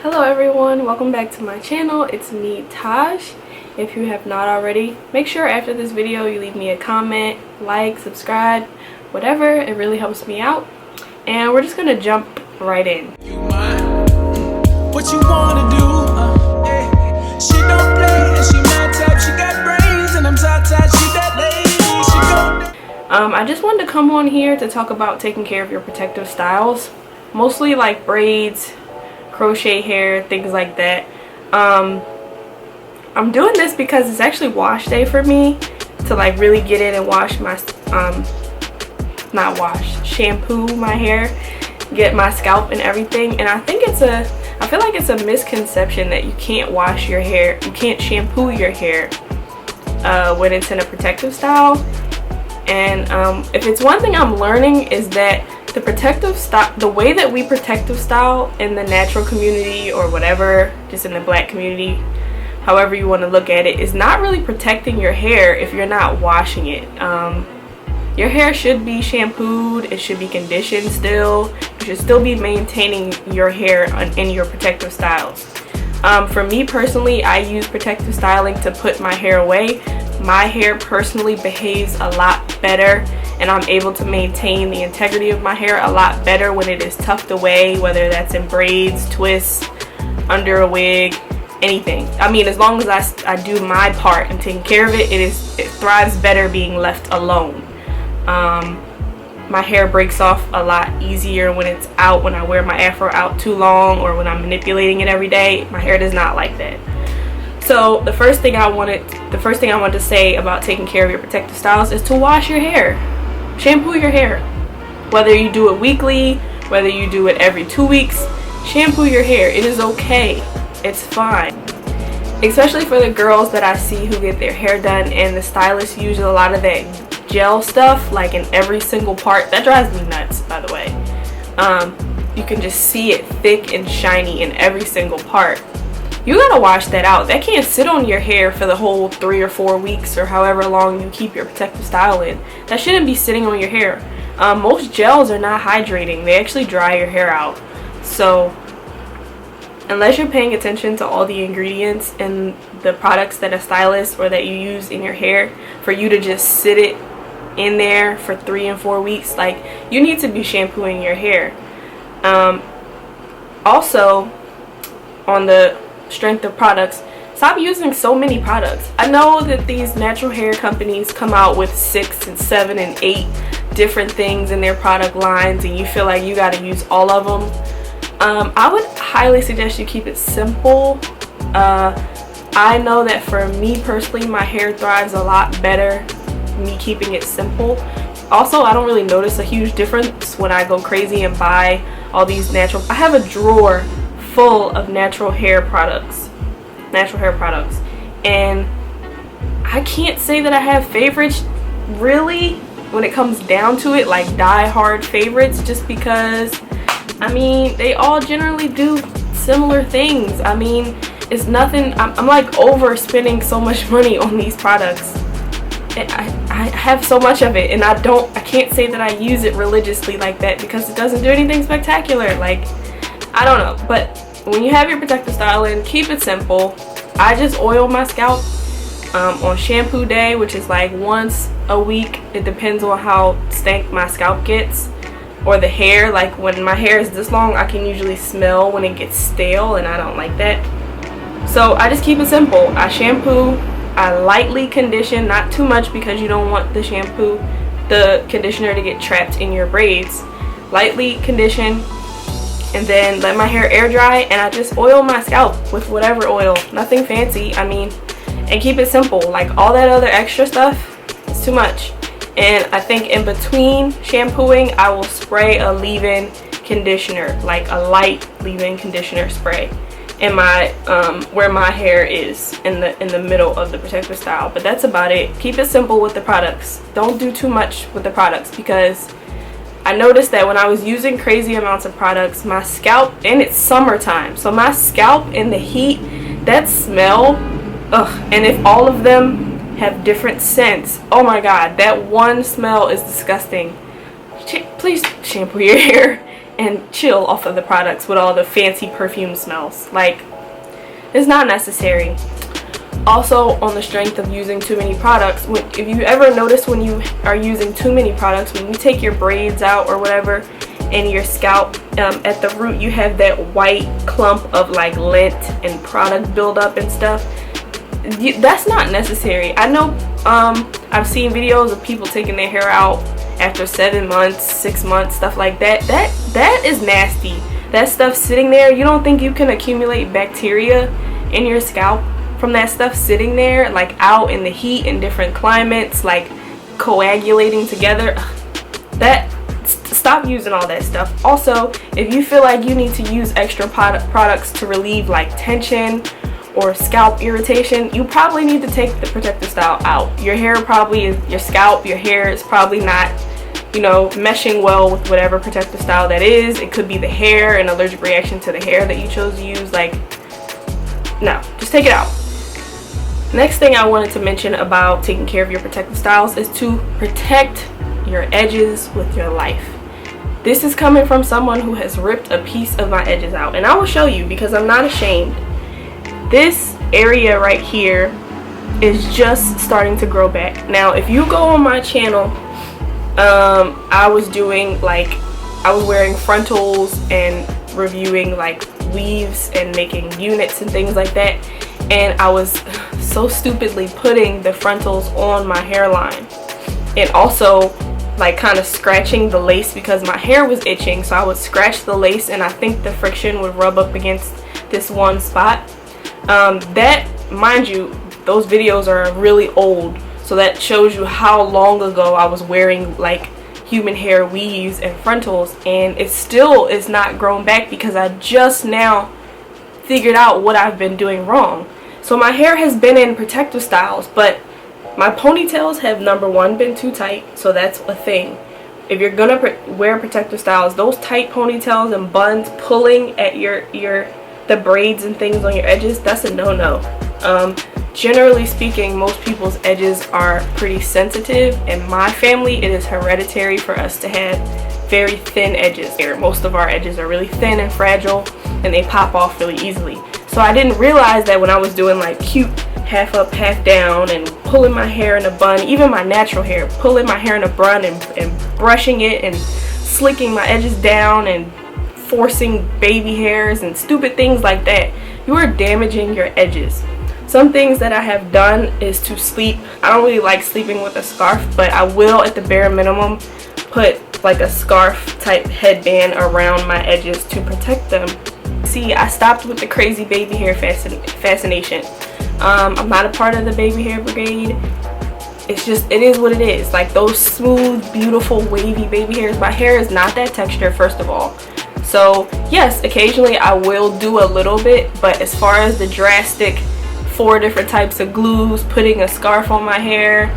Hello everyone, welcome back to my channel. It's me, Taj. If you have not already, make sure after this video you leave me a comment, like, subscribe, whatever. It really helps me out. And we're just gonna jump right in. What you wanna do? She don't play and she my type. She got brains and I'm tight, she that lady. I just wanted to come on here to talk about taking care of your protective styles, mostly like braids, crochet hair, things like that. I'm doing this because it's actually wash day for me, to like really get in and wash my shampoo my hair, get my scalp and everything. And I feel like it's a misconception that you can't wash your hair, you can't shampoo your hair when it's in a protective style. And if it's one thing I'm learning, is that the protective style, the way that we protective style in the natural community or whatever, just in the black community, however you want to look at it, is not really protecting your hair if you're not washing it. Your hair should be shampooed, it should be conditioned still, you should still be maintaining your hair in your protective styles. For me personally, I use protective styling to put my hair away. My hair personally behaves a lot better, and I'm able to maintain the integrity of my hair a lot better when it is tucked away, whether that's in braids, twists, under a wig, anything. I mean, as long as I do my part and taking care of it, it thrives better being left alone. My hair breaks off a lot easier when it's out, when I wear my afro out too long, or when I'm manipulating it every day. My hair does not like that. So the first thing I wanted to say about taking care of your protective styles is to wash your hair. Shampoo your hair. Whether you do it weekly, whether you do it every 2 weeks, shampoo your hair. It is okay. It's fine. Especially for the girls that I see who get their hair done and the stylist uses a lot of that gel stuff like in every single part. That drives me nuts, by the way. You can just see it thick and shiny in every single part. You gotta wash that out. That can't sit on your hair for the whole 3 or 4 weeks or however long you keep your protective style in. That shouldn't be sitting on your hair. Most gels are not hydrating. They actually dry your hair out. So unless you're paying attention to all the ingredients and the products that a stylist or that you use in your hair, for you to just sit it in there for 3 and 4 weeks, like, you need to be shampooing your hair. Also, on the strength of products, stop using so many products. I know that these natural hair companies come out with 6 and 7 and 8 different things in their product lines, and you feel like you got to use all of them. I would highly suggest you keep it simple. I know that for me personally, my hair thrives a lot better me keeping it simple. Also, I don't really notice a huge difference when I go crazy and buy all these natural. I have a drawer full of natural hair products, and I can't say that I have favorites really when it comes down to it, like die-hard favorites, just because I mean they all generally do similar things. I mean, it's nothing. I'm like overspending so much money on these products. I have so much of it, and I can't say that I use it religiously like that because it doesn't do anything spectacular. Like, I don't know, but when you have your protective style in, keep it simple. I just oil my scalp on shampoo day, which is like once a week. It depends on how stank my scalp gets, or the hair. Like, when my hair is this long, I can usually smell when it gets stale, and I don't like that. So I just keep it simple. I shampoo, I lightly condition, not too much because you don't want the conditioner to get trapped in your braids. Lightly condition, and then let my hair air dry, and I just oil my scalp with whatever oil. Nothing fancy, I mean, and keep it simple. Like, all that other extra stuff is too much. And I think in between shampooing, I will spray a leave-in conditioner, like a light leave-in conditioner spray in my where my hair is in the middle of the protective style. But that's about it. Keep it simple with the products. Don't do too much with the products, because I noticed that when I was using crazy amounts of products, my scalp, and it's summertime, so my scalp in the heat, that smell, ugh, and if all of them have different scents, oh my god, that one smell is disgusting. Please shampoo your hair. and chill off of the products with all the fancy perfume smells. Like, it's not necessary. Also, on the strength of using too many products, if you ever notice when you are using too many products, when you take your braids out or whatever, and your scalp, at the root you have that white clump of like lint and product buildup and stuff. That's not necessary. I know I've seen videos of people taking their hair out after 7 months, 6 months, stuff like that. That is nasty. That stuff sitting there, you don't think you can accumulate bacteria in your scalp from that stuff sitting there, like out in the heat in different climates, like coagulating together? Stop using all that stuff. Also, if you feel like you need to use extra products to relieve like tension or scalp irritation, you probably need to take the protective style out. Your hair probably is, your scalp, your hair is probably not, you know, meshing well with whatever protective style that is. It could be the hair, an allergic reaction to the hair that you chose to use. Like, no, just take it out. Next thing I wanted to mention about taking care of your protective styles is to protect your edges with your life. This is coming from someone who has ripped a piece of my edges out, and I will show you because I'm not ashamed. This area right here is just starting to grow back. Now, if you go on my channel, I was wearing frontals and reviewing like weaves and making units and things like that, and I was so stupidly putting the frontals on my hairline and also like kind of scratching the lace because my hair was itching, so I would scratch the lace and I think the friction would rub up against this one spot. That, mind you, those videos are really old, so that shows you how long ago I was wearing like human hair weaves and frontals, and it still is not grown back because I just now figured out what I've been doing wrong. So my hair has been in protective styles, but my ponytails have, number one, been too tight, so that's a thing. If you're gonna wear protective styles, those tight ponytails and buns pulling at the braids and things on your edges, that's a no-no. Generally speaking, most people's edges are pretty sensitive. In my family, it is hereditary for us to have very thin edges. Most of our edges are really thin and fragile, and they pop off really easily. So I didn't realize that when I was doing like cute half up, half down, and pulling my hair in a bun, even my natural hair, pulling my hair in a bun and brushing it and slicking my edges down and forcing baby hairs and stupid things like that, you are damaging your edges. Some things that I have done is to sleep. I don't really like sleeping with a scarf, but I will at the bare minimum put like a scarf type headband around my edges to protect them. See, I stopped with the crazy baby hair fascination. I'm not a part of the baby hair brigade. It's just, it is what it is. Like those smooth, beautiful, wavy baby hairs, my hair is not that texture, first of all. So yes, occasionally I will do a little bit, but as far as the drastic 4 different types of glues, putting a scarf on my hair,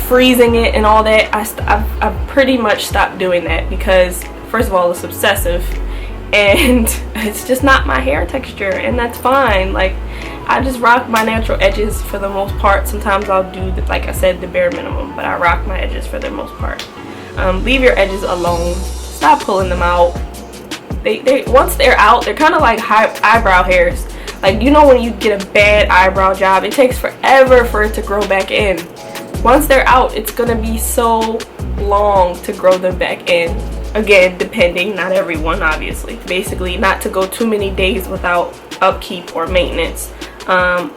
freezing it and all that, I've pretty much stopped doing that because first of all, it's obsessive and it's just not my hair texture, and that's fine. Like, I just rock my natural edges for the most part. Sometimes I'll do, like I said, the bare minimum, but I rock my edges for the most part. Leave your edges alone. Stop pulling them out. They once they're out, they're kind of like eyebrow hairs. Like, you know when you get a bad eyebrow job, it takes forever for it to grow back in. Once they're out, it's gonna be so long to grow them back in. Again, depending, not everyone, obviously. Basically, not to go too many days without upkeep or maintenance. I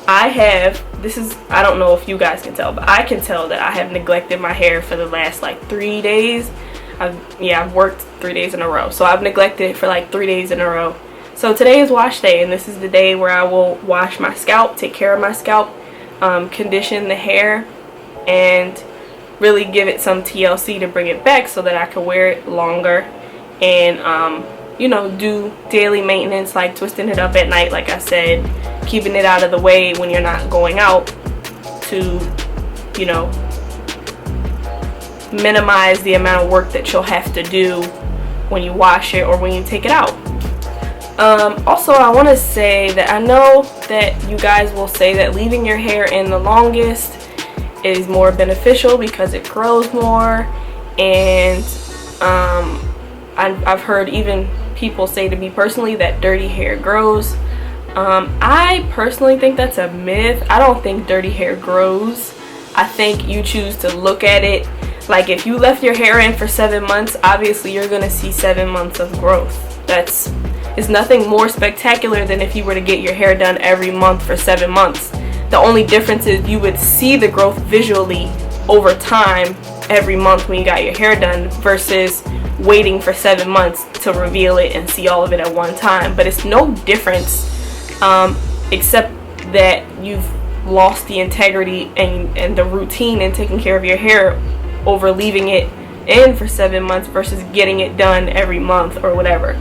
don't know if you guys can tell, but I can tell that I have neglected my hair for the last like 3 days. I've worked 3 days in a row, so I've neglected it for like 3 days in a row. So today is wash day, and this is the day where I will wash my scalp, take care of my scalp, condition the hair, and really give it some TLC to bring it back so that I can wear it longer and you know, do daily maintenance like twisting it up at night, like I said, keeping it out of the way when you're not going out to, you know, minimize the amount of work that you'll have to do when you wash it or when you take it out. Also, I want to say that I know that you guys will say that leaving your hair in the longest is more beneficial because it grows more, and I've heard even people say to me personally that dirty hair grows. I personally think that's a myth. I don't think dirty hair grows. I think you choose to look at it. Like if you left your hair in for 7 months, obviously you're gonna see 7 months of growth. It's nothing more spectacular than if you were to get your hair done every month for 7 months. The only difference is you would see the growth visually over time every month when you got your hair done versus waiting for 7 months to reveal it and see all of it at one time. But it's no difference except that you've lost the integrity and the routine in taking care of your hair over leaving it in for 7 months versus getting it done every month or whatever.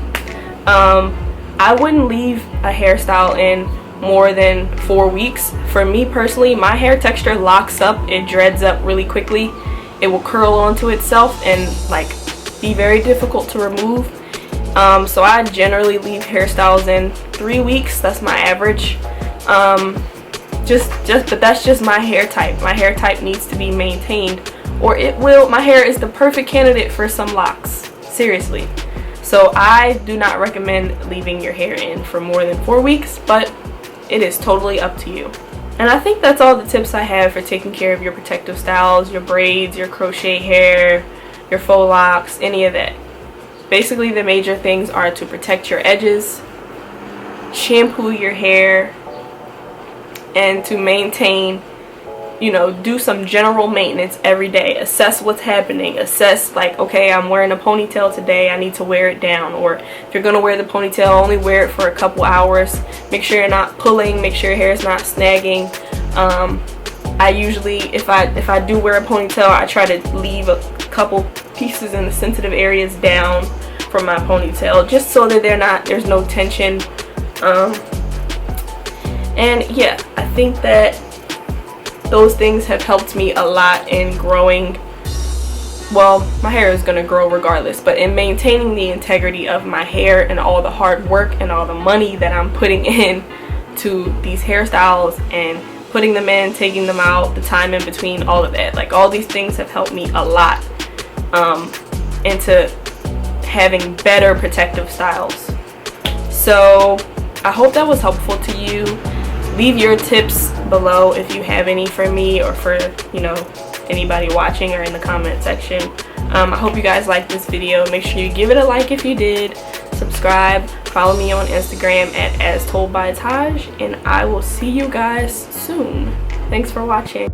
I wouldn't leave a hairstyle in more than 4 weeks. For me personally, my hair texture locks up, it dreads up really quickly, it will curl onto itself and like be very difficult to remove. So I generally leave hairstyles in 3 weeks. That's my average. But that's just my hair type. My hair type needs to be maintained or it will. My hair is the perfect candidate for some locks, seriously. So I do not recommend leaving your hair in for more than 4 weeks, but it is totally up to you. And I think that's all the tips I have for taking care of your protective styles, your braids, your crochet hair, your faux locks, any of that. Basically the major things are to protect your edges, shampoo your hair, and to maintain, do some general maintenance every day. Assess what's happening. Assess like, okay, I'm wearing a ponytail today, I need to wear it down. Or if you're gonna wear the ponytail, only wear it for a couple hours. Make sure you're not pulling, make sure your hair is not snagging. I usually, if I do wear a ponytail, I try to leave a couple pieces in the sensitive areas down from my ponytail, just so that there's no tension. And yeah, I think that those things have helped me a lot in growing. Well, my hair is going to grow regardless, but in maintaining the integrity of my hair and all the hard work and all the money that I'm putting in to these hairstyles and putting them in, taking them out, the time in between, all of that. Like all these things have helped me a lot into having better protective styles. So I hope that was helpful to you. Leave your tips below if you have any for me or for anybody watching or in the comment section. I hope you guys liked this video. Make sure you give it a like if you did, subscribe, follow me on Instagram at AsToldByTaj, and I will see you guys soon. Thanks for watching.